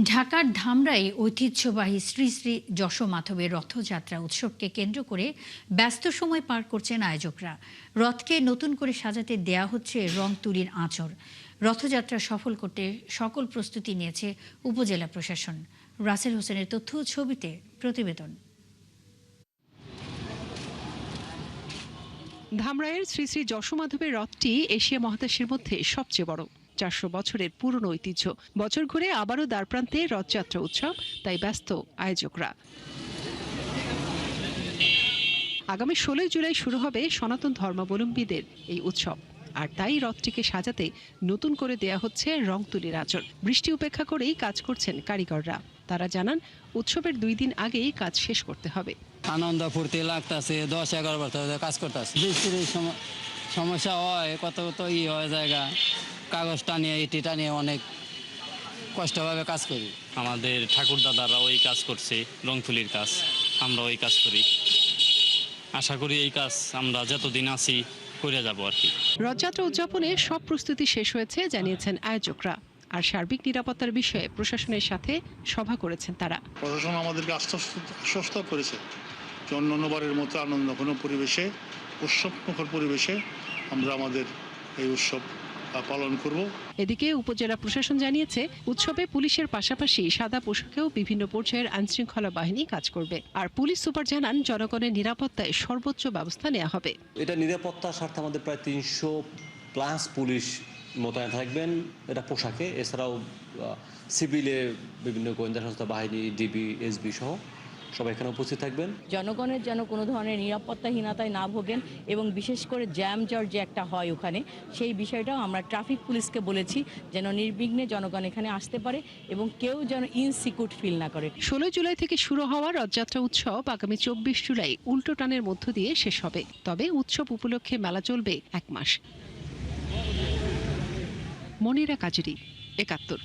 ঢাকার ধামরাই ঐতিহ্যবাহী শ্রী শ্রী যশোমাধবের রথযাত্রা উৎসবকে কেন্দ্র করে ব্যস্ত সময় পার করছেন আয়োজকরা। রথকে নতুন করে সাজাতে দেয়া হচ্ছে রং তুলির আঁচড়। রথযাত্রা সফল করতে সকল প্রস্তুতি নিয়েছে উপজেলা প্রশাসন। রাসেল হোসেনের তথ্য ও ছবিতে প্রতিবেদন। ধামরাইয়ের শ্রী শ্রী যশোমাধবের রথটি এশিয়া মহাদেশের মধ্যে সবচেয়ে বড়। ৪০০ বছরের পুরনো ঐতিহ্য। বছর ঘুরে আবারও দ্বারপ্রান্তে রথযাত্রা উৎসব, তাই ব্যস্ত আয়োজকরা। আগামী ১৬ জুলাই শুরু হবে সনাতন ধর্মাবলম্বীদের এই উৎসব, আর তাই রথটিকে সাজাতে নতুন করে দেয়া হচ্ছে রং তুলির আঁচড়। বৃষ্টি উপেক্ষা করেই কাজ করছেন কারিগররা। তারা জানান, উৎসবের ২ দিন আগেই কাজ শেষ করতে হবে। আনন্দ ফুর্তি লাগতেছে, ১০-১১ বছর কাজ করতেছে। বৃষ্টির সমস্যা হয়, কত হয় জায়গা, কাগজ টানিয়ে ইটি টানিয়ে অনেক কষ্টভাবে কাজ করি। আমাদের ঠাকুর দাদারা ওই কাজ করছে, রং তুলির কাজ, আমরা ওই কাজ করি। আশা করি এই কাজ আমরা যতদিন আছি করে যাব আর কি। রথযাত্রা উদযাপনে সব প্রস্তুতি শেষ হয়েছে জানিয়েছেন আয়োজকরা। আর সার্বিক নিরাপত্তার বিষয়ে প্রশাসনের সাথে সভা করেছেন তারা। প্রশাসন আমাদেরকে আশ্বস্ত করেছে যে অন্যান্যবারের মতো আনন্দঘন পরিবেশে, উৎসবমুখর পরিবেশে আমরা আমাদের এই উৎসব পালন করব। এদিকে উপজেলা প্রশাসন জানিয়েছে, উৎসবে পুলিশের পাশাপাশি সাদা পোশাকেও বিভিন্ন পর্যায়ের আইনশৃঙ্খলা বাহিনী কাজ করবে। আর পুলিশ সুপার জানান, জনগণের নিরাপত্তায় সর্বোচ্চ ব্যবস্থা নেওয়া হবে। এটা নিরাপত্তার স্বার্থে আমাদের প্রায় ৩০০+ পুলিশ মোতায়েন থাকবেন এটা পোশাকে। এছাড়াও সিভিলে বিভিন্ন গোয়েন্দা সংস্থা বাহিনী, ডিবি, এসবি সহ সবাই এখানে উপস্থিত থাকবেন। জনগণের যেন কোনো ধরনের নিরাপত্তাহীনতায় না ভোগেন, এবং বিশেষ করে জ্যাম জট যে একটা হয় ওখানে, সেই বিষয়টাও আমরা ট্রাফিক পুলিশকে বলেছি যেন নির্বিঘ্নে জনগণ এখানে আসতে পারে এবং কেউ যেন ইনসিকিউর ফিল না করে। ১৬ জুলাই থেকে শুরু হওয়া রথযাত্রা উৎসব আগামী ২৪ জুলাই উল্টো টানের মধ্য দিয়ে শেষ হবে। তবে উৎসব উপলক্ষে মেলা চলবে ১ মাস। মনিরা কাজেরি, ৭১।